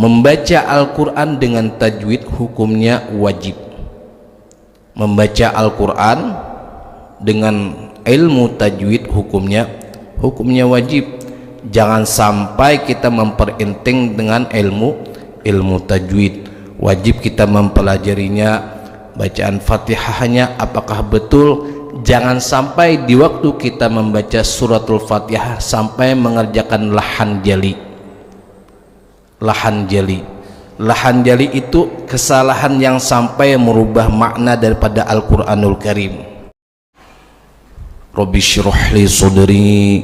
Membaca Al-Quran dengan tajwid hukumnya wajib. Membaca Al-Quran dengan ilmu tajwid hukumnya wajib. Jangan sampai kita memperenteng dengan ilmu tajwid. Wajib kita mempelajarinya, bacaan Fatihahnya apakah betul. Jangan sampai di waktu kita membaca suratul Fatihah sampai mengerjakan lahan jali. Lahan jali itu kesalahan yang sampai merubah makna daripada Al-Quranul Karim. Rabbi syrah li sadri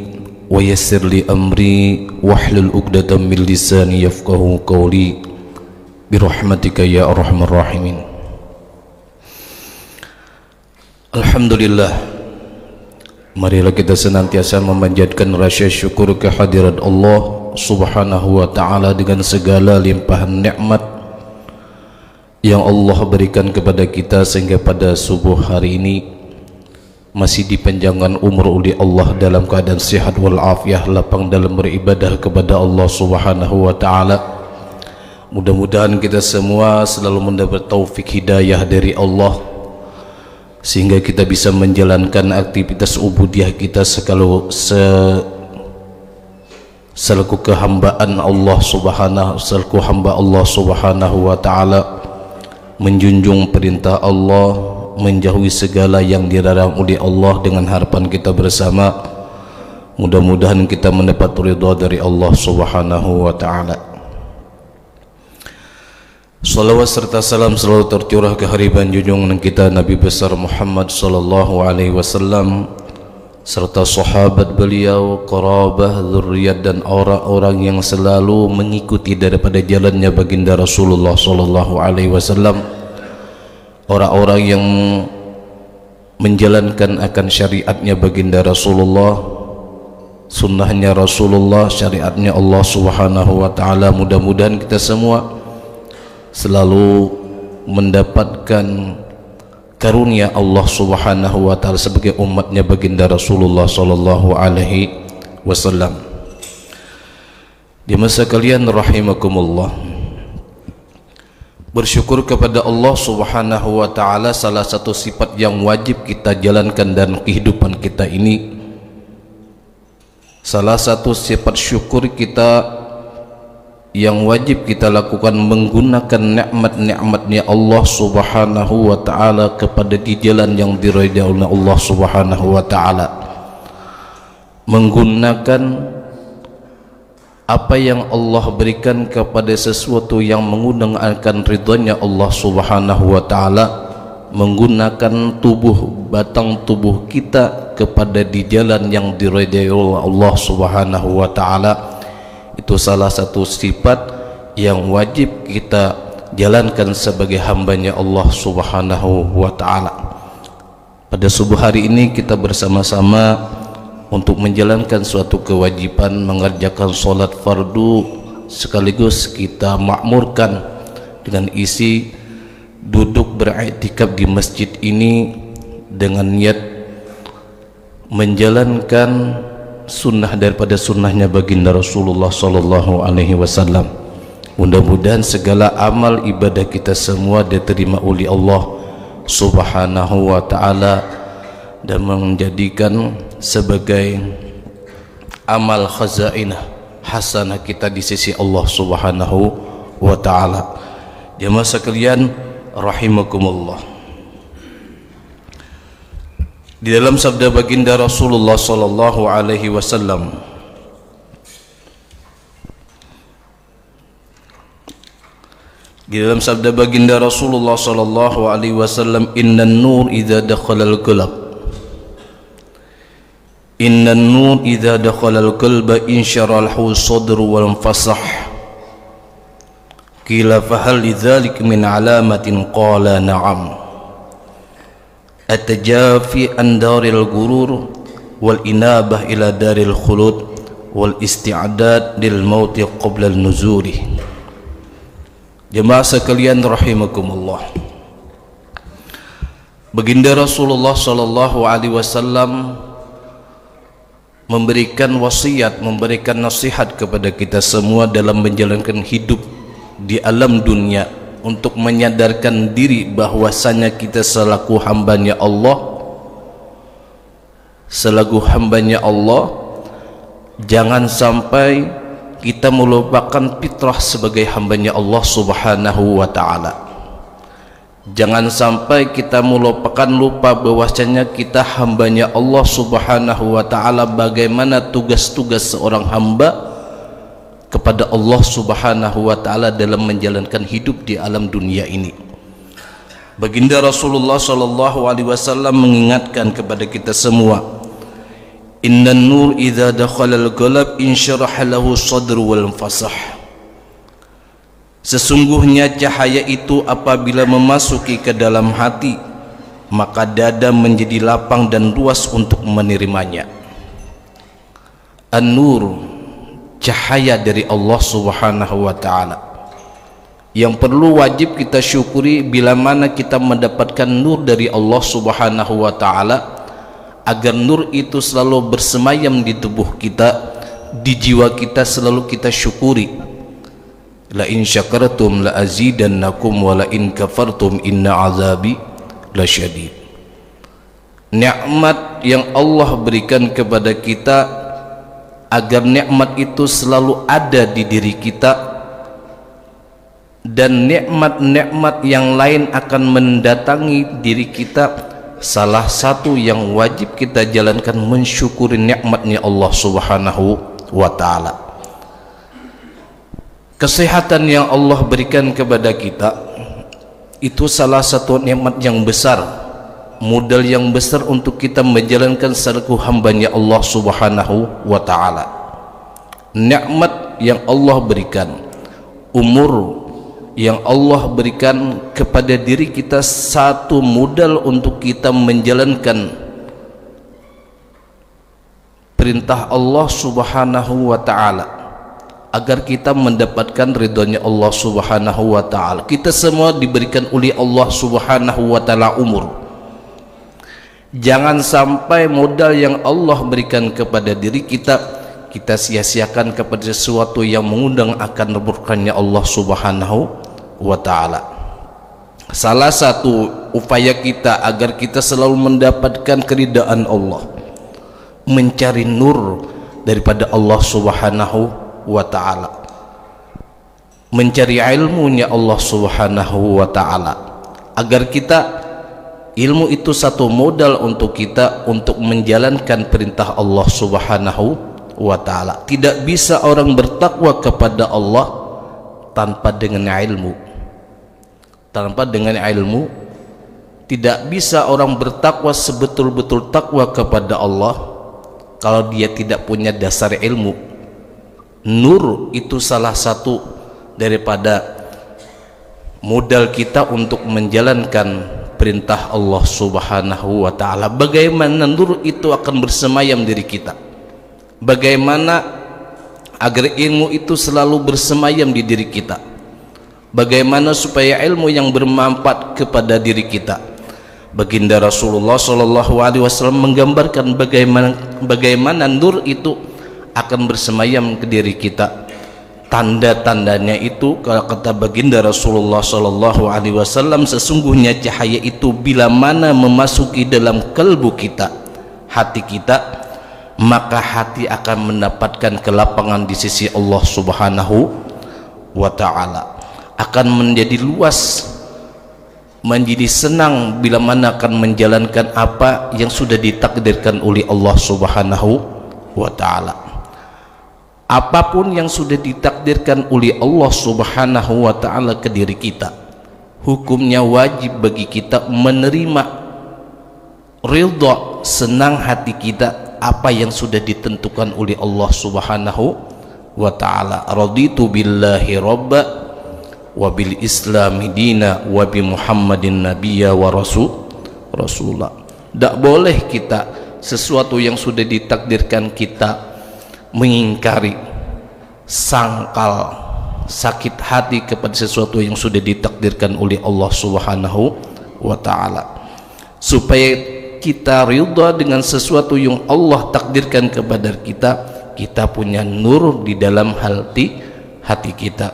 wa yassir li amri wahlul 'uqdatam min lisani yafqahu qawli birahmatika ya arhamar rahimin. Alhamdulillah, marilah kita senantiasa memanjatkan rasa syukur kehadirat Allah Subhanahu wa ta'ala dengan segala limpahan nikmat yang Allah berikan kepada kita, sehingga pada subuh hari ini masih dipanjangkan umur oleh Allah dalam keadaan sehat walafiat, lapang dalam beribadah kepada Allah Subhanahu wa ta'ala. Mudah-mudahan kita semua selalu mendapat taufik hidayah dari Allah, sehingga kita bisa menjalankan aktivitas ubudiyah kita selaku kehambaan Allah selaku hamba Allah Subhanahu wa ta'ala, menjunjung perintah Allah, menjauhi segala yang dilarang oleh Allah, dengan harapan kita bersama mudah-mudahan kita mendapat ridha dari Allah Subhanahu wa ta'ala. Salawat serta salam selalu tercurah ke hariban junjungan kita Nabi besar Muhammad sallallahu alaihi wasallam, serta sahabat beliau, qarabah, zurriyat, dan orang-orang yang selalu mengikuti daripada jalannya baginda Rasulullah sallallahu alaihi wasallam, orang-orang yang menjalankan akan syariatnya baginda Rasulullah, sunnahnya Rasulullah, syariatnya Allah Subhanahu wa ta'ala. Mudah-mudahan kita semua selalu mendapatkan karunia Allah Subhanahu wa ta'ala sebagai umatnya baginda Rasulullah sallallahu alaihi wasallam. Di masa kalian rahimakumullah, bersyukur kepada Allah Subhanahu wa ta'ala salah satu sifat yang wajib kita jalankan dalam kehidupan kita ini. Salah satu sifat syukur kita yang wajib kita lakukan, menggunakan nikmat-nikmatnya Allah Subhanahu wa ta'ala kepada di jalan yang diridai oleh Allah Subhanahu wa ta'ala, menggunakan apa yang Allah berikan kepada sesuatu yang mengundang akan ridhonya Allah Subhanahu wa ta'ala, menggunakan batang tubuh kita kepada di jalan yang diridai oleh Allah Subhanahu wa ta'ala. Itu salah satu sifat yang wajib kita jalankan sebagai hambanya Allah Subhanahu wa ta'ala. Pada subuh hari ini kita bersama-sama untuk menjalankan suatu kewajiban, mengerjakan solat fardu, sekaligus kita makmurkan dengan isi duduk beriktikaf di masjid ini dengan niat menjalankan sunnah daripada sunnahnya baginda Rasulullah sallallahu alaihi wasallam. Mudah-mudahan segala amal ibadah kita semua diterima oleh Allah Subhanahu wa ta'ala dan menjadikan sebagai amal khazainah hasanah kita di sisi Allah Subhanahu wa ta'ala. Jemaah sekalian rahimakumullah, di dalam sabda baginda Rasulullah sallallahu alaihi wasallam, di dalam sabda baginda Rasulullah sallallahu alaihi wasallam, innan nur idza dakhala al-qalb, innan nur idza dakhala al-qalba insyarahu sadru wal fasah. Qila fahal lidzalik min alamatin? Qala na'am. At-tajafi an daril gurur wal inabah ila daril khulud wal isti'dad lil mauti qabla al-nuzuri. Jemaah sekalian rahimakumullah, baginda Rasulullah sallallahu alaihi wasallam memberikan wasiat, memberikan nasihat kepada kita semua dalam menjalankan hidup di alam dunia untuk menyadarkan diri bahwasanya kita selaku hambanya Allah, jangan sampai kita melupakan fitrah sebagai hambanya Allah subhanahu wa ta'ala. Jangan sampai kita lupa bahwasanya kita hambanya Allah subhanahu wa ta'ala, bagaimana tugas-tugas seorang hamba kepada Allah subhanahu wa ta'ala dalam menjalankan hidup di alam dunia ini. Baginda Rasulullah sallallahu alaihi wasallam mengingatkan kepada kita semua, innan nur idza dakhala al-qalb insyaraha lahu sadru wal fasah. Sesungguhnya cahaya itu apabila memasuki ke dalam hati, maka dada menjadi lapang dan luas untuk menerimanya. An-nur, cahaya dari Allah subhanahu wa ta'ala, yang perlu wajib kita syukuri bila mana kita mendapatkan nur dari Allah subhanahu wa ta'ala, agar nur itu selalu bersemayam di tubuh kita, di jiwa kita, selalu kita syukuri. La in syakartum la azidannakum wa la in kafartum inna azabi lasyadid. Nikmat yang Allah berikan kepada kita, agar nikmat itu selalu ada di diri kita, dan nikmat-nikmat yang lain akan mendatangi diri kita. Salah satu yang wajib kita jalankan mensyukuri nikmatnya Allah subhanahu wa ta'ala. Kesehatan yang Allah berikan kepada kita itu salah satu nikmat yang besar, modal yang besar untuk kita menjalankan selaku hambanya Allah subhanahu wa ta'ala. Nikmat yang Allah berikan, umur yang Allah berikan kepada diri kita, satu modal untuk kita menjalankan perintah Allah subhanahu wa ta'ala, agar kita mendapatkan ridhonya Allah subhanahu wa ta'ala. Kita semua diberikan oleh Allah subhanahu wa ta'ala umur. Jangan sampai modal yang Allah berikan kepada diri kita, kita sia-siakan kepada sesuatu yang mengundang akan murkanya Allah subhanahu wa ta'ala. Salah satu upaya kita agar kita selalu mendapatkan keridhaan Allah, mencari nur daripada Allah subhanahu wa ta'ala, mencari ilmunya Allah subhanahu wa ta'ala, agar kita, ilmu itu satu modal untuk kita untuk menjalankan perintah Allah subhanahu wa ta'ala. Tidak bisa orang bertakwa kepada Allah tanpa dengan ilmu. Tanpa dengan ilmu tidak bisa orang bertakwa sebetul-betul takwa kepada Allah kalau dia tidak punya dasar ilmu. Nur itu salah satu daripada modal kita untuk menjalankan perintah Allah subhanahu wa ta'ala. Bagaimana nur itu akan bersemayam diri kita, bagaimana agar ilmu itu selalu bersemayam di diri kita, bagaimana supaya ilmu yang bermanfaat kepada diri kita. Baginda Rasulullah sallallahu alaihi wasallam menggambarkan bagaimana nur itu akan bersemayam ke diri kita. Tanda-tandanya itu, kalau kata baginda Rasulullah sallallahu alaihi wasallam, sesungguhnya cahaya itu bila mana memasuki dalam kalbu kita, hati kita, maka hati akan mendapatkan kelapangan di sisi Allah subhanahu wa ta'ala, akan menjadi luas, menjadi senang bila mana akan menjalankan apa yang sudah ditakdirkan oleh Allah subhanahu wa ta'ala. Apapun yang sudah ditakdirkan oleh Allah subhanahu wa ta'ala ke diri kita, hukumnya wajib bagi kita menerima, ridha, senang hati kita apa yang sudah ditentukan oleh Allah subhanahu wa ta'ala. Raditu billahi rabba wa bil islami dina wa bi muhammadin nabiyya wa rasulah. Tak boleh kita sesuatu yang sudah ditakdirkan kita mengingkari, sangkal, sakit hati kepada sesuatu yang sudah ditakdirkan oleh Allah subhanahu wa ta'ala, supaya kita ridha dengan sesuatu yang Allah takdirkan kepada kita. Kita punya nur di dalam hati kita.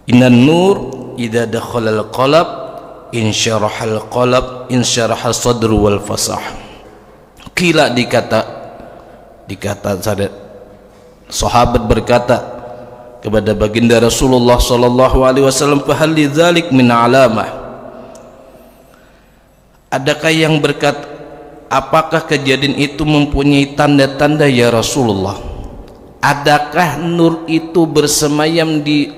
Innan nur idza dakhala al-qalb insyarahal qalb insyarahal sadru wal fasah. Qila dikata sahabat berkata kepada baginda Rasulullah sallallahu alaihi wasallam, fa hal lidzalik min alamah, adakah yang berkata, apakah kejadian itu mempunyai tanda-tanda ya Rasulullah? Adakah nur itu bersemayam di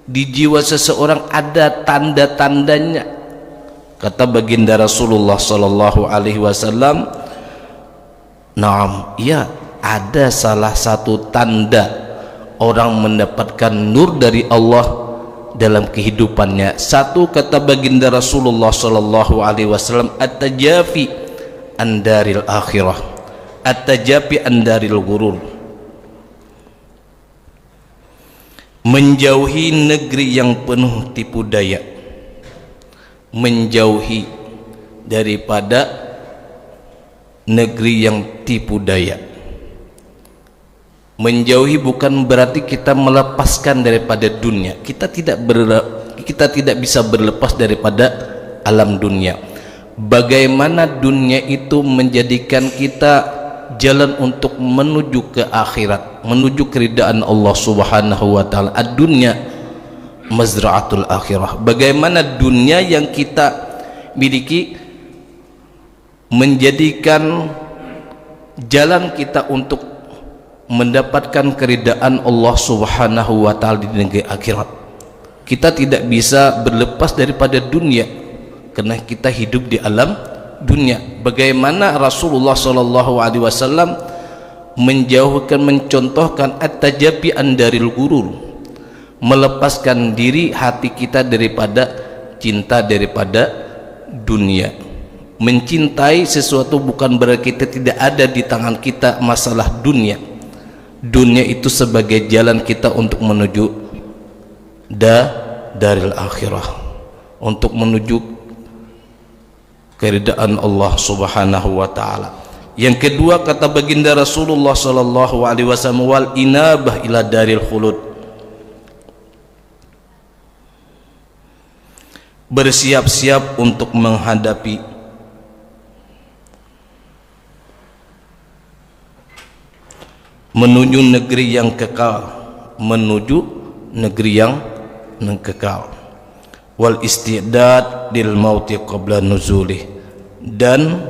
jiwa seseorang, ada tanda-tandanya? Kata baginda Rasulullah sallallahu alaihi wasallam, "Naam, ya, ada salah satu tanda orang mendapatkan nur dari Allah dalam kehidupannya." Satu, kata baginda Rasulullah sallallahu alaihi wasallam, at-tajafi andaril akhirah, at-tajafi andaril ghurur, menjauhi negeri yang penuh tipu daya, menjauhi daripada negeri yang tipu daya. Menjauhi bukan berarti kita melepaskan daripada dunia. Kita tidak bisa berlepas daripada alam dunia. Bagaimana dunia itu menjadikan kita jalan untuk menuju ke akhirat, menuju keridaan Allah Subhanahu wa taala. Ad-dunya mazra'atul akhirah. Bagaimana dunia yang kita miliki menjadikan jalan kita untuk mendapatkan keridaan Allah Subhanahu wa taala di negeri akhirat. Kita tidak bisa berlepas daripada dunia karena kita hidup di alam dunia. Bagaimana Rasulullah sallallahu alaihi wasallam mencontohkan at-tajabi andaril ghurur, melepaskan diri hati kita daripada cinta daripada dunia. Mencintai sesuatu bukan berarti kita tidak ada di tangan kita masalah dunia. Dunia itu sebagai jalan kita untuk menuju daril akhirah, untuk menuju keridaan Allah Subhanahu wa taala. Yang kedua, kata baginda Rasulullah sallallahu alaihi wasallam, wal inabah ila daril khulud, bersiap-siap untuk menghadapi menuju negeri yang kekal, menuju negeri yang kekal. Wal istidad lil mauti qabla nuzulih, dan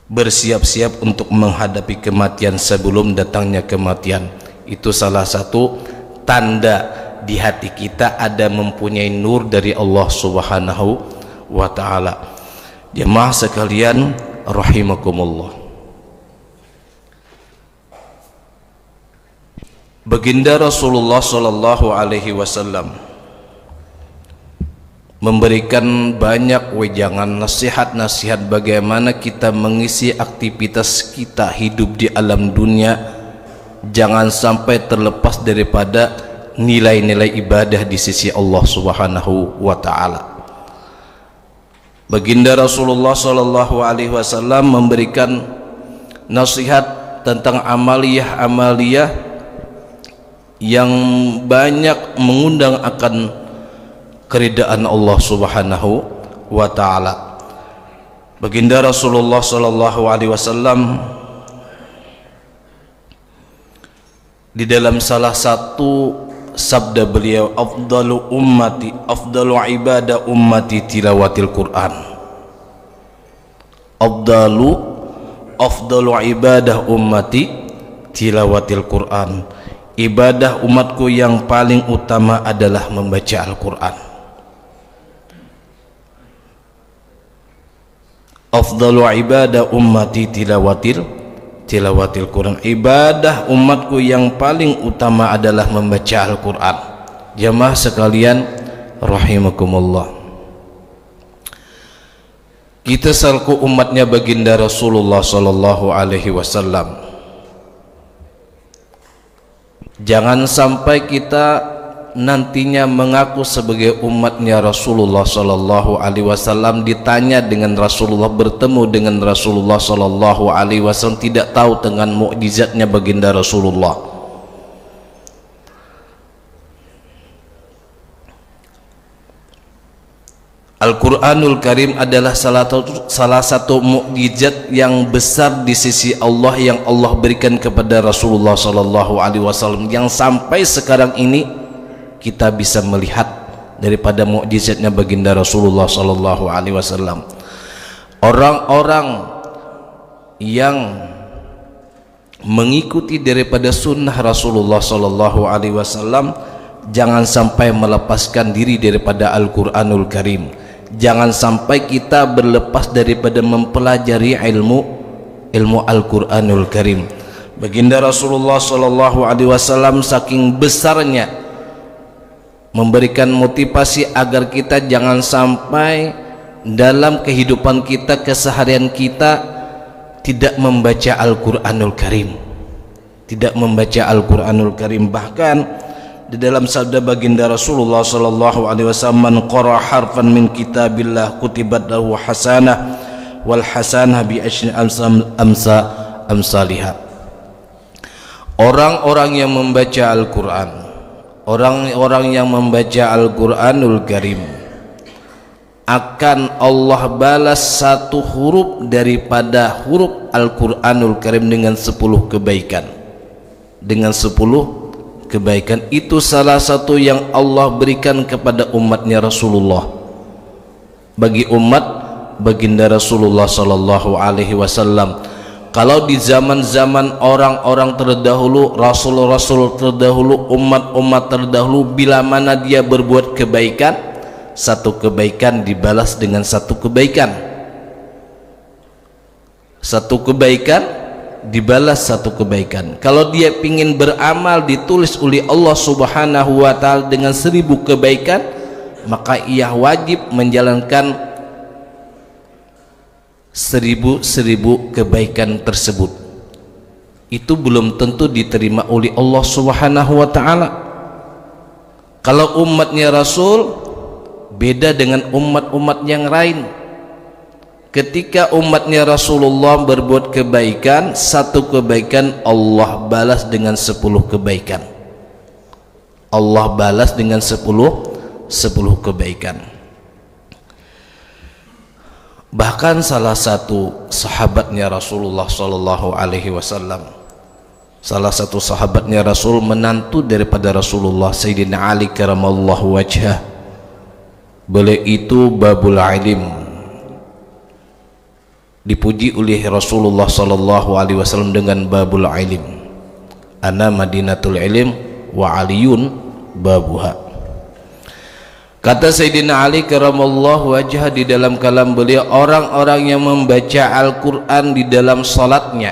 bersiap-siap untuk menghadapi kematian sebelum datangnya kematian. Itu salah satu tanda di hati kita ada mempunyai nur dari Allah Subhanahu wa taala. Jemaah sekalian rahimakumullah, baginda Rasulullah sallallahu alaihi wasallam memberikan banyak wejangan, nasihat-nasihat bagaimana kita mengisi aktivitas kita hidup di alam dunia, jangan sampai terlepas daripada nilai-nilai ibadah di sisi Allah Subhanahu wa taala. Baginda Rasulullah sallallahu alaihi wasallam memberikan nasihat tentang amaliyah yang banyak mengundang akan keridaan Allah Subhanahu wa taala. Baginda Rasulullah sallallahu alaihi wasallam di dalam salah satu sabda beliau, afdalu ibadah ummati tilawatil Quran. Afdalu ibadah ummati tilawatil Quran. Ibadah umatku yang paling utama adalah membaca Al-Quran. Afdalu ibadah ummati tilawatil Quran. Ibadah umatku yang paling utama adalah membaca Al-Quran. Jamaah sekalian rahimakumullah, kita selaku umatnya baginda Rasulullah sallallahu alaihi wasallam, jangan sampai kita nantinya mengaku sebagai umatnya Rasulullah sallallahu alaihi wasallam, ditanya dengan Rasulullah, bertemu dengan Rasulullah sallallahu alaihi wasallam, tidak tahu dengan mukjizatnya baginda Rasulullah. Al-Quranul Karim adalah salah satu mukjizat yang besar di sisi Allah yang Allah berikan kepada Rasulullah sallallahu alaihi wasallam, yang sampai sekarang ini kita bisa melihat daripada mukjizatnya baginda Rasulullah sallallahu alaihi wasallam. Orang-orang yang mengikuti daripada sunnah Rasulullah sallallahu alaihi wasallam jangan sampai melepaskan diri daripada Al-Quranul Karim. Jangan sampai kita berlepas daripada mempelajari ilmu Al-Quranul Karim. Baginda Rasulullah sallallahu alaihi wasallam saking besarnya memberikan motivasi agar kita jangan sampai dalam kehidupan kita, keseharian kita tidak membaca Al-Quranul Karim, tidak membaca Al-Quranul Karim. Bahkan di dalam sabda baginda Rasulullah sallallahu alaihi wasallam, man qara harfan min kitabillah kutibat lahu hasanah wal hasanah bi asyri amsalihah. Orang-orang yang membaca Al-Quran, orang-orang yang membaca Al-Quranul Karim akan Allah balas satu huruf daripada huruf Al-Quranul Karim dengan 10 kebaikan, dengan 10 kebaikan. Itu salah satu yang Allah berikan kepada umatnya Rasulullah, bagi umat baginda Rasulullah sallallahu alaihi wasallam. Kalau di zaman-zaman orang-orang terdahulu, rasul-rasul terdahulu, umat-umat terdahulu, bila mana dia berbuat kebaikan, satu kebaikan dibalas dengan satu kebaikan, satu kebaikan dibalas satu kebaikan. Kalau dia ingin beramal ditulis oleh Allah subhanahu wa ta'ala dengan 1000 kebaikan, maka ia wajib menjalankan 1000 kebaikan tersebut. Itu belum tentu diterima oleh Allah subhanahu wa ta'ala. Kalau umatnya Rasul beda dengan umat-umat yang lain. Ketika umatnya Rasulullah berbuat kebaikan, satu kebaikan Allah balas dengan 10 kebaikan. Allah balas dengan 10 kebaikan. Bahkan salah satu sahabatnya Rasulullah sallallahu alaihi wasallam, salah satu sahabatnya Rasul, menantu daripada Rasulullah, Sayyidina Ali karamallahu wajhah, beliau itu babul ilim, dipuji oleh Rasulullah sallallahu alaihi wasallam dengan babul ilim. Ana madinatul ilim wa aliyun babuha. Kata Sayyidina Ali karamallahu wajhah di dalam kalam beliau, orang-orang yang membaca Al-Quran di dalam salatnya,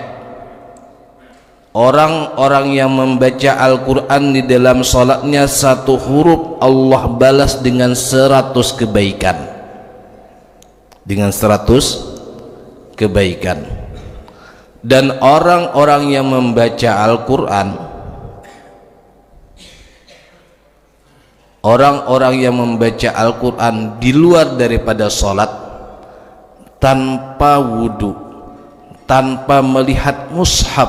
orang-orang yang membaca Al-Quran di dalam salatnya, satu huruf Allah balas dengan 100 kebaikan, dengan 100 kebaikan. Dan orang-orang yang membaca Al-Quran, orang-orang yang membaca Al-Quran di luar daripada sholat, tanpa wudu, tanpa melihat mushaf,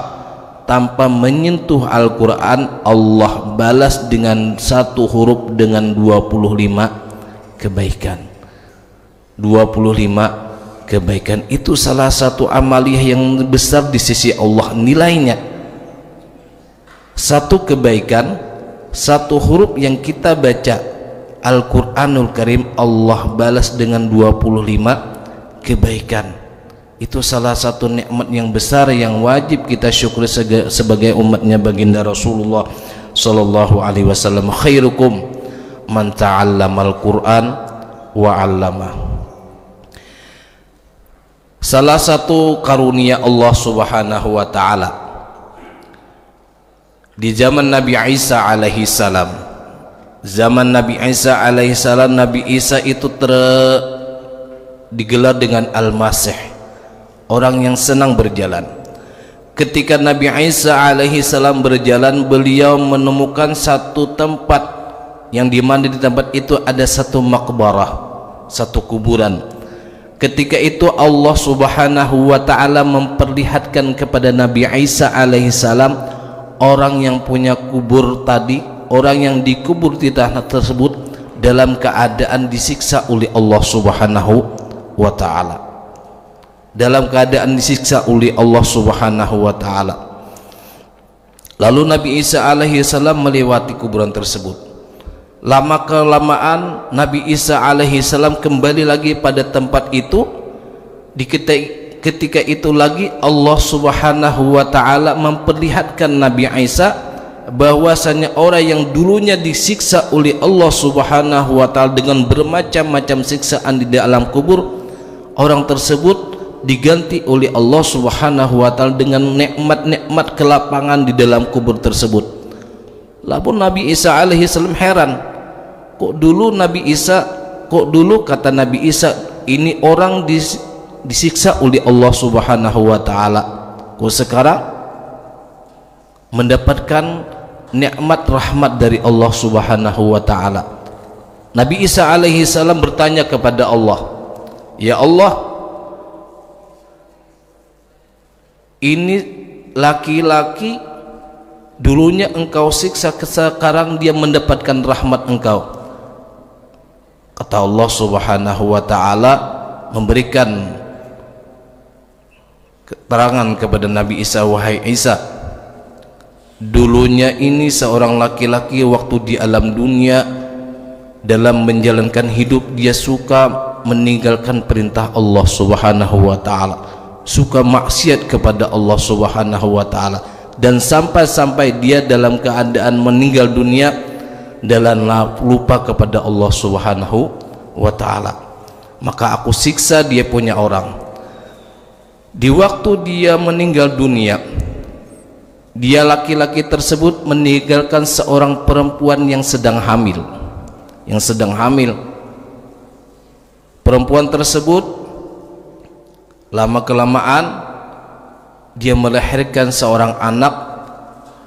tanpa menyentuh Al-Quran, Allah balas dengan satu huruf dengan 25 kebaikan. 25 kebaikan. Itu salah satu amaliyah yang besar di sisi Allah nilainya. Satu kebaikan, satu huruf yang kita baca Al-Quranul Karim, Allah balas dengan 25 kebaikan. Itu salah satu nikmat yang besar yang wajib kita syukuri sebagai umatnya baginda Rasulullah sallallahu alaihi wasallam. Khairukum man ta'allamal Qur'an wa 'allamah. Salah satu karunia Allah subhanahu wa ta'ala di zaman Nabi Isa alaihi salam, zaman Nabi Isa alaihi salam, Nabi Isa itu digelar dengan Al-Masih, orang yang senang berjalan. Ketika Nabi Isa alaihi salam berjalan, beliau menemukan satu tempat yang dimana di tempat itu ada satu makbarah, satu kuburan. Ketika itu Allah subhanahu wa ta'ala memperlihatkan kepada Nabi Isa alaihi salam orang yang punya kubur tadi, orang yang dikubur di tanah tersebut dalam keadaan disiksa oleh Allah Subhanahu wa ta'ala, dalam keadaan disiksa oleh Allah Subhanahu wa ta'ala. Lalu Nabi Isa alaihi salam melewati kuburan tersebut. Lama kelamaan Nabi Isa alaihi salam kembali lagi pada tempat itu. Ketika itu lagi Allah Subhanahu wa ta'ala memperlihatkan Nabi Isa bahwasanya orang yang dulunya disiksa oleh Allah Subhanahu wa ta'ala dengan bermacam-macam siksaan di dalam kubur, orang tersebut diganti oleh Allah Subhanahu wa ta'ala dengan nikmat-nikmat kelapangan di dalam kubur tersebut. Lalu Nabi Isa alaihi salam heran, kok dulu kata Nabi Isa ini orang disiksa oleh Allah Subhanahu wa ta'ala, kok sekarang mendapatkan nikmat rahmat dari Allah Subhanahu wa ta'ala. Nabi Isa alaihi salam bertanya kepada Allah, ya Allah, ini laki-laki dulunya engkau siksa, sekarang dia mendapatkan rahmat engkau. Kata Allah Subhanahu wa ta'ala memberikan keterangan kepada Nabi Isa, wahai Isa, dulunya ini seorang laki-laki waktu di alam dunia dalam menjalankan hidup dia suka meninggalkan perintah Allah Subhanahu wa ta'ala, suka maksiat kepada Allah Subhanahu wa ta'ala, dan sampai-sampai dia dalam keadaan meninggal dunia dalam lupa kepada Allah Subhanahu wa ta'ala. Maka aku siksa dia punya orang. Di waktu dia meninggal dunia, dia laki-laki tersebut meninggalkan seorang perempuan yang sedang hamil. Perempuan tersebut lama kelamaan dia melahirkan seorang anak,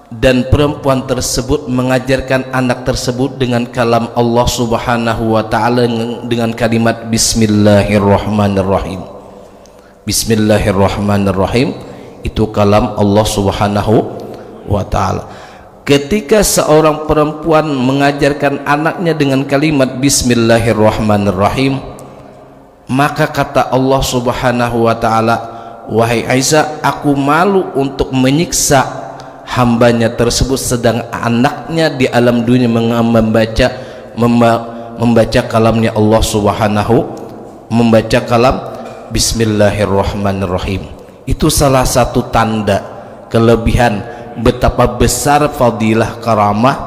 dan perempuan tersebut mengajarkan anak tersebut dengan kalam Allah Subhanahu wa ta'ala, dengan kalimat Bismillahirrahmanirrahim. Bismillahirrahmanirrahim itu kalam Allah Subhanahu wa ta'ala. Ketika seorang perempuan mengajarkan anaknya dengan kalimat Bismillahirrahmanirrahim, maka kata Allah Subhanahu wa ta'ala, wahai Aisyah, aku malu untuk menyiksa hambanya tersebut sedang anaknya di alam dunia membaca kalamnya Allah Subhanahu, membaca kalam Bismillahirrahmanirrahim. Itu salah satu tanda kelebihan betapa besar fadilah karamah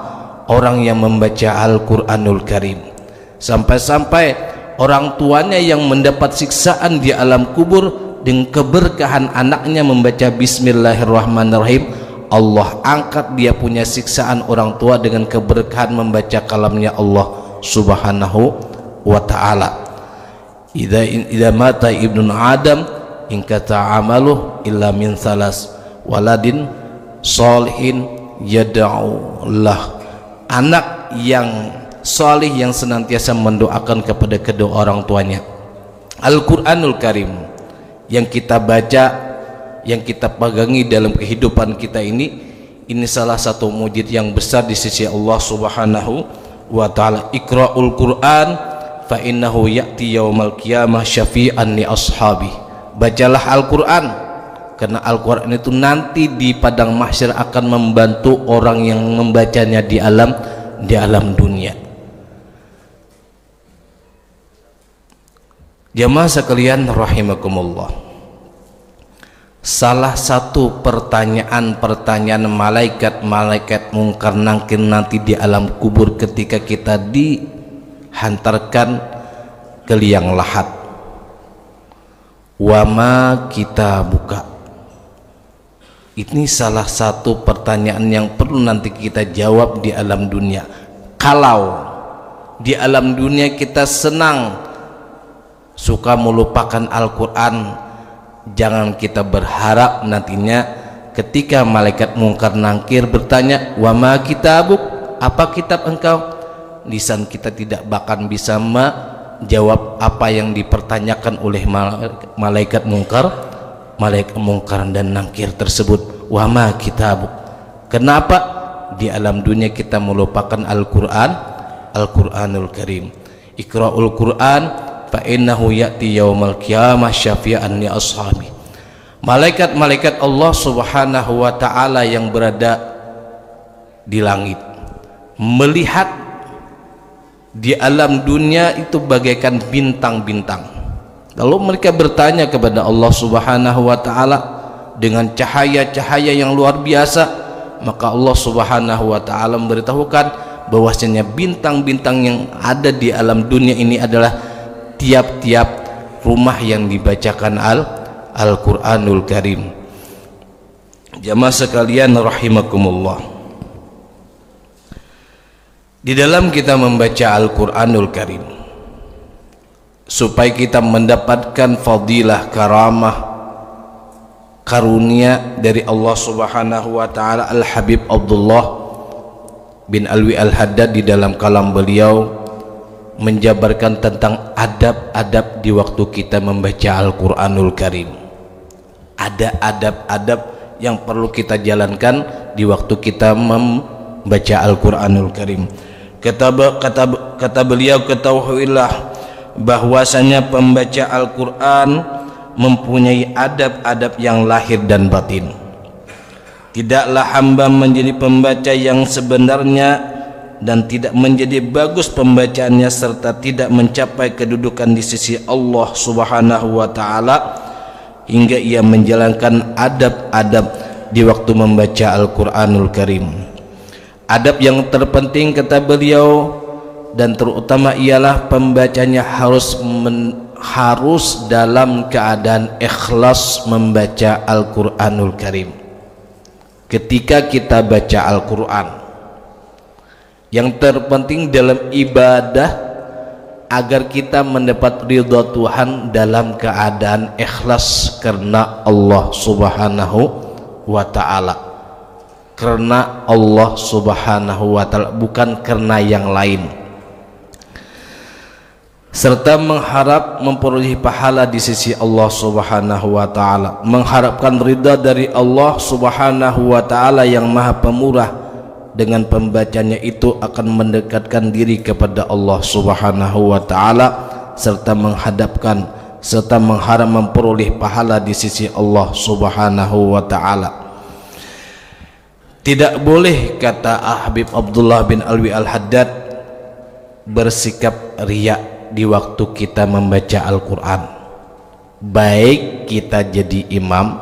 orang yang membaca Al-Quranul Karim. Sampai-sampai orang tuanya yang mendapat siksaan di alam kubur, dengan keberkahan anaknya membaca Bismillahirrahmanirrahim, Allah angkat dia punya siksaan orang tua dengan keberkahan membaca kalamnya Allah Subhanahu wa ta'ala. Idza mata ibnu Adam in kata amaluh illa min salas waladin sholihin yad'u lah. Anak yang salih yang senantiasa mendoakan kepada kedua orang tuanya. Al-Quranul Karim yang kita baca, yang kita pegangi dalam kehidupan kita ini salah satu mujizat yang besar di sisi Allah Subhanahu wa ta'ala. Iqra'ul Quran fa innahu ya'ti yaumal qiyamah syafi'an li ashabi. Bacalah Al-Quran, karena Al-Quran itu nanti di padang mahsyar akan membantu orang yang membacanya di alam dunia. Jamaah sekalian rahimakumullah, salah satu pertanyaan malaikat mungkar nangkir nanti di alam kubur ketika kita dihantarkan ke liang lahat, wama kita buka. Ini salah satu pertanyaan yang perlu nanti kita jawab di alam dunia. Kalau di alam dunia kita senang suka melupakan Al-Quran, jangan kita berharap nantinya ketika malaikat mungkar nangkir bertanya, wama kitabuk, apa kitab engkau, lisan kita tidak bakal bisa menjawab apa yang dipertanyakan oleh malaikat mungkar dan nangkir tersebut. Wama kitabuk. Kenapa? Di alam dunia kita melupakan Al-Quran, Al-Quranul Karim. Iqra'ul Quran fa innahu ya'ti yaumal qiyamah syafi'an li ashabi. Malaikat-malaikat Allah Subhanahu wa taala yang berada di langit melihat di alam dunia itu bagaikan bintang-bintang. Lalu mereka bertanya kepada Allah Subhanahu wa taala dengan cahaya-cahaya yang luar biasa, maka Allah Subhanahu wa taala memberitahukan bahwasanya bintang-bintang yang ada di alam dunia ini adalah tiap-tiap rumah yang dibacakan Al-Quranul Karim. Jamaah sekalian rahimakumullah, di dalam kita membaca Al-Quranul Karim supaya kita mendapatkan fadilah, karamah, karunia dari Allah Subhanahu wa taala, Al-Habib Abdullah bin Alwi Al-Haddad di dalam kalam beliau menjabarkan tentang adab-adab di waktu kita membaca Al-Quranul Karim. Ada adab-adab yang perlu kita jalankan di waktu kita membaca Al-Quranul Karim. Kata beliau, ketahuilah bahwasanya pembaca Al-Quran mempunyai adab-adab yang lahir dan batin. Tidaklah hamba menjadi pembaca yang sebenarnya dan tidak menjadi bagus pembacaannya serta tidak mencapai kedudukan di sisi Allah Subhanahu wa taala hingga ia menjalankan adab-adab di waktu membaca Al-Quranul Karim. Adab yang terpenting kata beliau dan terutama ialah pembacanya harus dalam keadaan ikhlas membaca Al-Quranul Karim. Ketika kita baca Al-Quran, yang terpenting dalam ibadah agar kita mendapat ridha Tuhan dalam keadaan ikhlas karena Allah Subhanahu wa taala. Karena Allah Subhanahu wa taala, bukan karena yang lain. Serta mengharap memperoleh pahala di sisi Allah Subhanahu wa taala, mengharapkan ridha dari Allah Subhanahu wa taala yang Maha Pemurah. Dengan pembacanya itu akan mendekatkan diri kepada Allah Subhanahu wa taala serta mengharap memperoleh pahala di sisi Allah Subhanahu wa taala. Tidak boleh, kata Habib Abdullah bin Alwi Al-Haddad, bersikap riya di waktu kita membaca Al-Quran, baik kita jadi imam,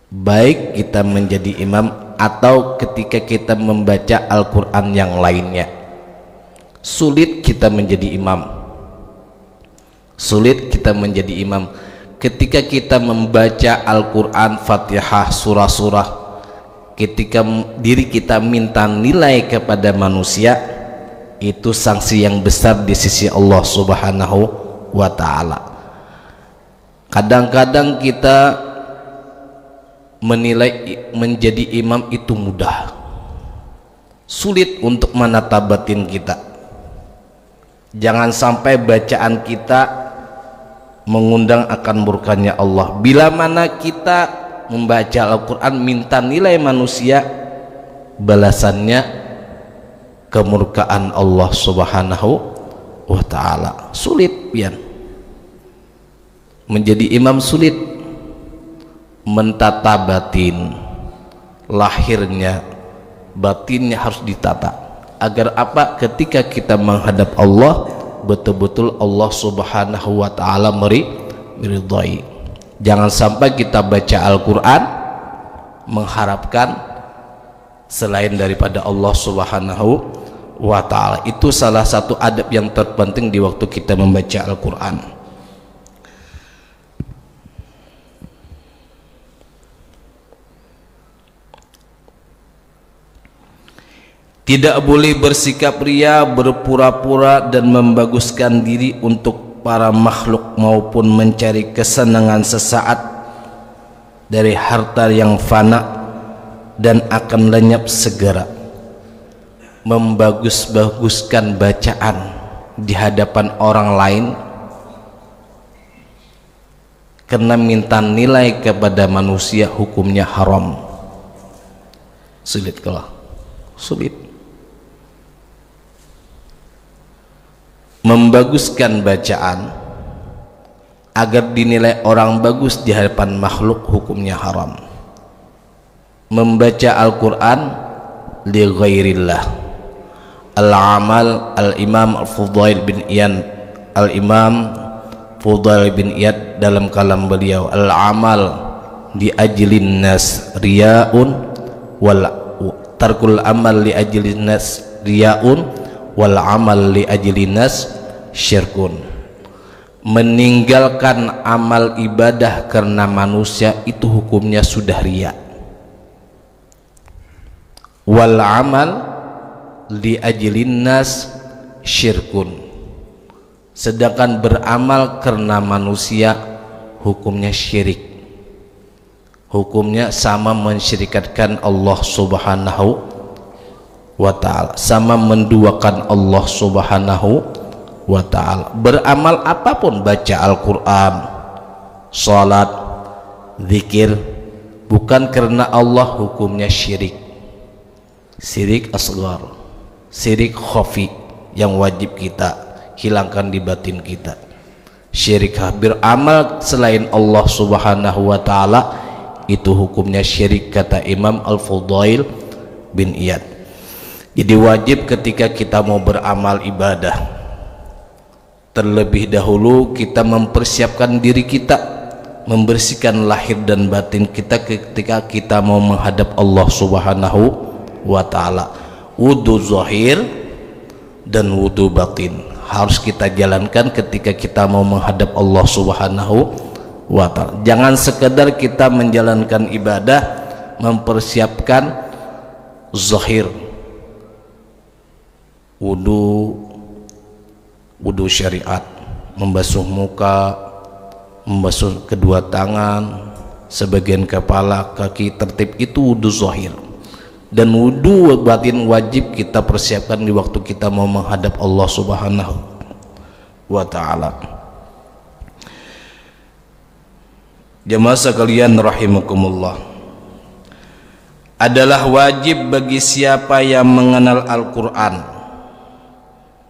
baik kita menjadi imam atau ketika kita membaca Al-Quran yang lainnya. Sulit kita menjadi imam, sulit kita menjadi imam ketika kita membaca Al-Quran, Fatihah, surah-surah, ketika diri kita minta nilai kepada manusia, itu sanksi yang besar di sisi Allah Subhanahu wa taala. Kadang-kadang kita menilai menjadi imam itu mudah, sulit untuk menata batin kita. Jangan sampai bacaan kita mengundang akan murkanya Allah. Bila mana kita membaca Al-Quran minta nilai manusia, balasannya kemurkaan Allah Subhanahu wa ta'ala. Sulit pian menjadi imam, sulit mentata batin, lahirnya, batinnya harus ditata agar apa? Ketika kita menghadap Allah, betul-betul Allah Subhanahu wa ta'ala meridhai. Jangan sampai kita baca Al-Quran mengharapkan selain daripada Allah Subhanahu wa ta'ala. Itu salah satu adab yang terpenting di waktu kita membaca Al-Quran. Tidak boleh bersikap ria, berpura-pura dan membaguskan diri untuk para makhluk maupun mencari kesenangan sesaat dari harta yang fana dan akan lenyap segera. Membagus-baguskan bacaan di hadapan orang lain karena minta nilai kepada manusia, hukumnya haram. Sulit kalau sulit. membaguskan bacaan agar dinilai orang bagus di hadapan makhluk hukumnya haram. Membaca Al-Quran li ghairillah. Al-amal Al-Imam Al-Fudail bin Iyad, Al-Imam Fudail bin Iyad dalam kalam beliau, al-amal li ajlin nas riyaun wal tarkul amal li ajlin nas riyaun wal amal li ajlin nas syirkun. Meninggalkan amal ibadah karena manusia itu hukumnya sudah riya. Wal amal li ajlin nas syirkun. Sedangkan beramal karena manusia hukumnya syirik. Hukumnya sama mensyirikatkan Allah Subhanahu wa ta'ala, sama menduakan Allah Subhanahu wa ta'ala. Beramal apapun, baca Al-Quran, salat, zikir, bukan karena Allah, hukumnya syirik. Syirik asghar, syirik khafi yang wajib kita hilangkan di batin kita. Syirik beramal selain Allah Subhanahu wa ta'ala itu hukumnya syirik, kata Imam Al-Fudail bin Iyad. Jadi wajib ketika kita mau beramal ibadah, terlebih dahulu kita mempersiapkan diri kita, membersihkan lahir dan batin kita ketika kita mau menghadap Allah Subhanahu wa ta'ala. Wudu zahir dan wudu batin harus kita jalankan ketika kita mau menghadap Allah Subhanahu wa ta'ala. Jangan sekedar kita menjalankan ibadah, mempersiapkan zahir, wudu syariat, membasuh muka, membasuh kedua tangan, sebagian kepala, kaki, tertib, itu wudu zahir. Dan wudu batin wajib kita persiapkan di waktu kita mau menghadap Allah Subhanahu wa ta'ala. Jemaah sekalian rahimakumullah, adalah wajib bagi siapa yang mengenal Al-Quran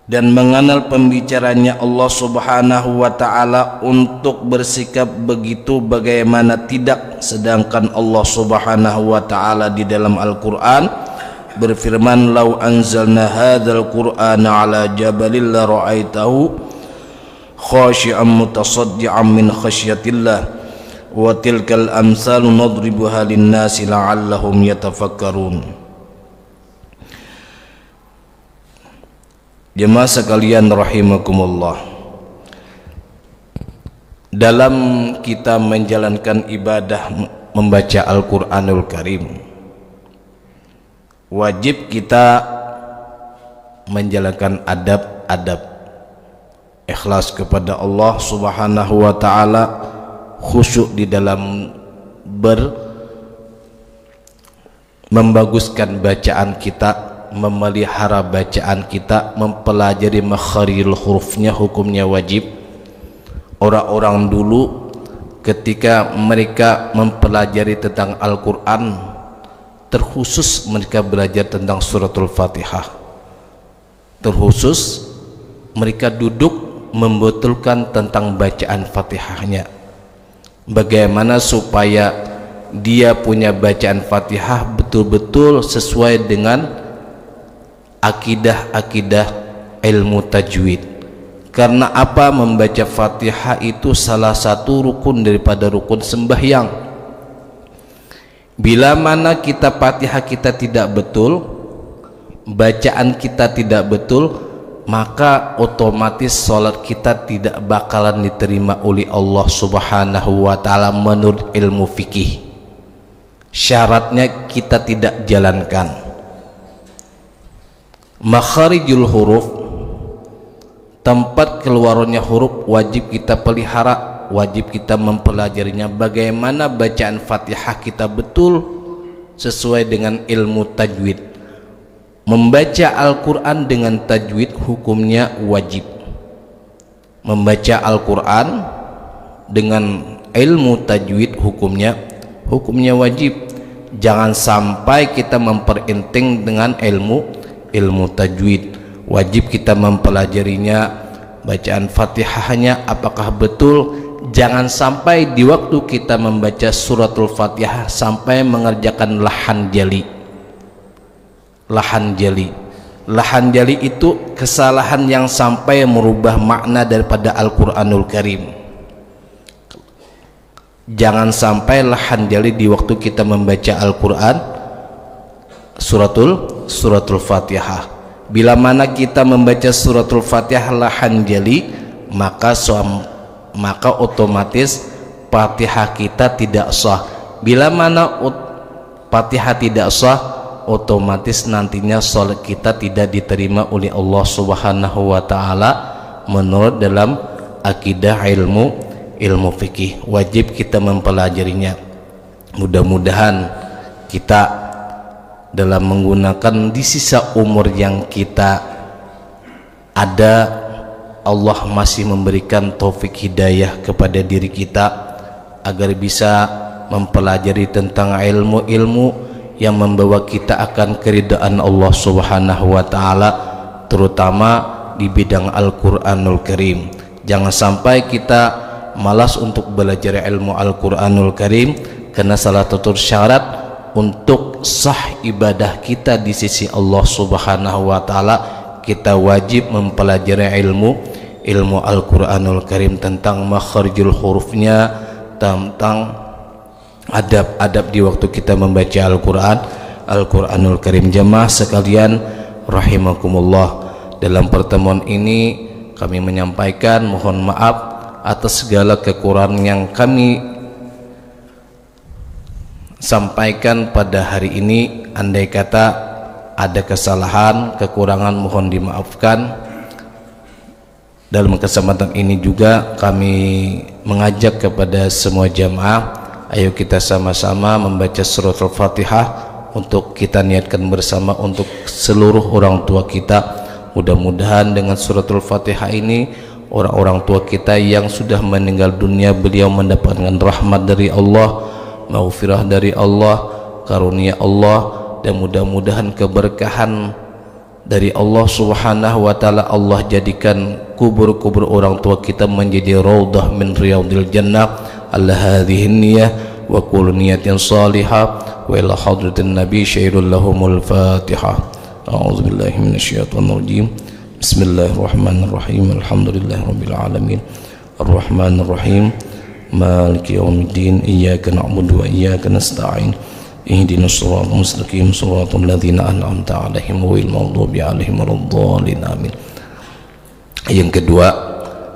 dan mengenal pembicaranya Allah Subhanahu wa ta'ala untuk bersikap begitu bagaimana tidak, sedangkan Allah Subhanahu wa ta'ala di dalam Al-Quran berfirman, "Lau anzalna hadzal Qur'ana 'ala jabalin la ra'aitahu khashi'an mutasaddian min khasyatillah wa tilkal amsalu nadribuha lin-nasi la'allahum yatafakkarun." Jemaah sekalian rahimakumullah, dalam kita menjalankan ibadah membaca Al-Quranul Karim, wajib kita menjalankan adab-adab ikhlas kepada Allah Subhanahu wa ta'ala, khusyuk di dalam membaguskan bacaan kita, memelihara bacaan kita, mempelajari makharijul hurufnya, hukumnya wajib. Orang-orang dulu ketika mereka mempelajari tentang Al-Quran, terkhusus mereka belajar tentang suratul Fatihah, terkhusus mereka duduk membetulkan tentang bacaan Fatihahnya, bagaimana supaya dia punya bacaan Fatihah betul-betul sesuai dengan akidah-akidah ilmu tajwid. Karena apa? Membaca Fatihah itu salah satu rukun daripada rukun sembahyang. Bila mana kita Fatihah kita tidak betul, bacaan kita tidak betul, maka otomatis sholat kita tidak bakalan diterima oleh Allah Subhanahu wa ta'ala menurut ilmu fikih. Syaratnya kita tidak jalankan. Makharijul huruf, tempat keluarnya huruf, wajib kita pelihara, wajib kita mempelajarinya. Bagaimana bacaan Fatihah kita betul sesuai dengan ilmu tajwid. Membaca Al-Quran dengan tajwid hukumnya wajib. Membaca Al-Quran dengan ilmu tajwid hukumnya wajib. Jangan sampai kita memperenteng dengan ilmu tajwid. Wajib kita mempelajarinya, bacaan Fatihahnya apakah betul. Jangan sampai di waktu kita membaca suratul Fatihah sampai mengerjakan lahan jali. Lahan jali itu kesalahan yang sampai merubah makna daripada Al-Quranul Karim. Jangan sampai lahan jali di waktu kita membaca Al-Quran suratul Fatihah. Bila mana kita membaca suratul Fatihah lahan jali, maka otomatis Fatihah kita tidak sah. Bila mana Fatihah tidak sah, otomatis nantinya salat kita tidak diterima oleh Allah Subhanahu wa taala menurut dalam akidah ilmu fikih. Wajib kita mempelajarinya. Mudah-mudahan kita dalam menggunakan di sisa umur yang kita ada, Allah masih memberikan taufik hidayah kepada diri kita agar bisa mempelajari tentang ilmu-ilmu yang membawa kita akan keridaan Allah Subhanahu wa taala, terutama di bidang Al-Qur'anul Karim. Jangan sampai kita malas untuk belajar ilmu Al-Qur'anul Karim, karena salah satu syarat untuk sah ibadah kita di sisi Allah Subhanahu wa taala, kita wajib mempelajari ilmu Al-Qur'anul Karim, tentang makharijul hurufnya, tentang adab-adab di waktu kita membaca Al-Qur'anul Karim. Jamaah sekalian rahimakumullah, dalam pertemuan ini kami menyampaikan mohon maaf atas segala kekurangan yang kami sampaikan pada hari ini. Andai kata ada kesalahan, kekurangan, mohon dimaafkan. Dalam kesempatan ini juga kami mengajak kepada semua jamaah, ayo kita sama-sama membaca suratul Fatihah untuk kita niatkan bersama untuk seluruh orang tua kita. Mudah-mudahan dengan suratul Fatihah ini orang-orang tua kita yang sudah meninggal dunia, beliau mendapatkan rahmat dari Allah, maghfirah dari Allah, karunia Allah, dan mudah-mudahan keberkahan dari Allah Subhanahu wa taala. Allah jadikan kubur-kubur orang tua kita menjadi raudhah min riyadil jannah. Alla hadhihi niyyah wa kullu niyatin salihah wa ila hadratin nabi syairul lahumul Fatihah. A'udzu billahi minasyaitonir rajim. Bismillahirrahmanirrahim. Alhamdulillahirabbil alamin. Arrahmanir rahim. Maliki yaumiddin. Iyyaka na'budu wa iyyaka nasta'in. Ihdinas siratal mustaqim, siratal ladzina an'amta 'alaihim ghairil maghdubi 'alaihim waladdallin. Amin. Yang kedua,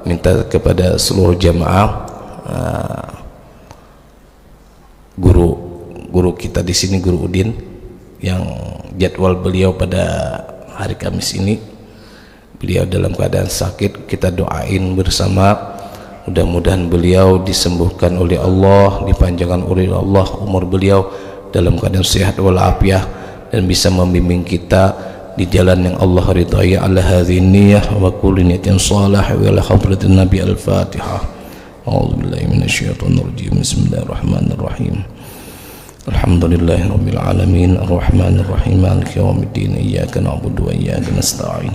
minta kepada seluruh jamaah, guru kita di sini, Guru Udin, yang jadwal beliau pada hari Kamis ini, beliau dalam keadaan sakit. Kita doain bersama, mudah-mudahan beliau disembuhkan oleh Allah, dipanjangkan oleh Allah umur beliau dalam keadaan sehat walafiat, dan bisa membimbing kita di jalan yang Allah ridhai. Ala hadhihi niyyah wa kullu niyatin salihah wa ala hadratin nabi. Al-Fatihah. A'udzu billahi minasyaitonir rajim. Bismillahirrahmanirrahim. Alhamdulillahirabbil alamin. Arrahmanir rahim. Maliki yaumiddin. Iyyaka na'budu wa iyyaka nasta'in.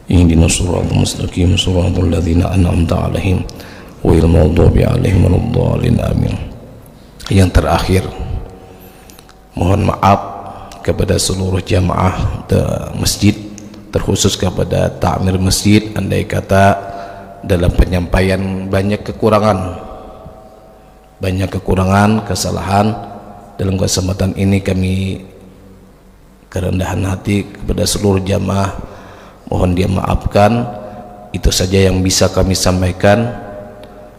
Ihdinas siratal mustaqim, siratal ladzina an'amta 'alaihim ghairil maghdubi 'alaihim waladdallin. Amin. Yang terakhir, mohon maaf kepada seluruh jamaah masjid, terkhusus kepada takmir masjid. Andai kata dalam penyampaian banyak kekurangan, kesalahan, dalam kesempatan ini kami kerendahan hati kepada seluruh jamaah, mohon dia maafkan. Itu saja yang bisa kami sampaikan.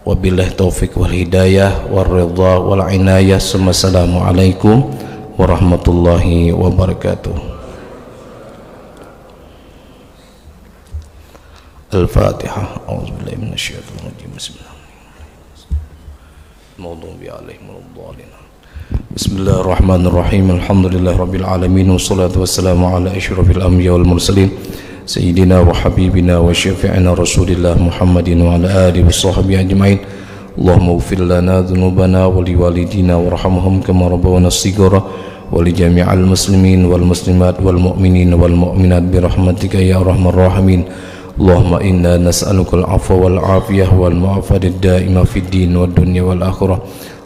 Wabillahi taufik wal hidayah wal ridha wal inayah. Assalamualaikum warahmatullahi wabarakatuh. Al-Fatihah. A'udzubillahi minasyaitonir rajim. Bismillahirrahmanirrahim. Alhamdulillahirabbil alamin, wassalatu wassalamu ala asyrafil anbiya wal mursalin sayyidina wa habibina wa syafi'ina rasulillah Muhammadin wa ala alihi washabbihi ajmain. Allahumma ighfir lana dhunubana wa liwalidina warhamhum kama rabbawna shighara wa li jami'il muslimin wal muslimat wal mu'minin wal mu'minat bi rahmatika ya arhamar rahimin. اللهم إنا نسألك العفو والعافية والمعافاة الدائمة في الدين والدنيا والآخرة.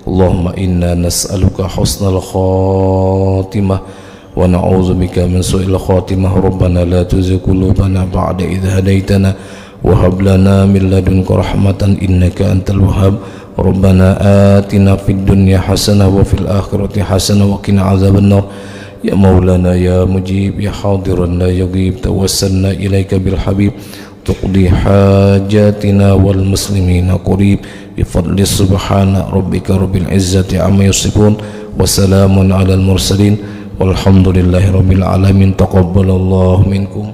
اللهم إنا نسألك حسن الخاتمة ونعوذ بك من سوء الخاتمة. ربنا لا تزغ قلوبنا بعد إذ هديتنا وهب لنا من لدنك رحمة إنك أنت الوهاب. ربنا آتنا في الدنيا حسنة وفي الآخرة حسنة وقنا عذاب النار. يا مولانا يا مجيب يا حاضرا لا يغيب توسلنا إليك بالحبيب تقضي حاجاتنا والمسلمين قريب بفضل سبحان ربك رب العزة عما يصفون وسلام على المرسلين والحمد لله رب العالمين. تقبل الله منكم.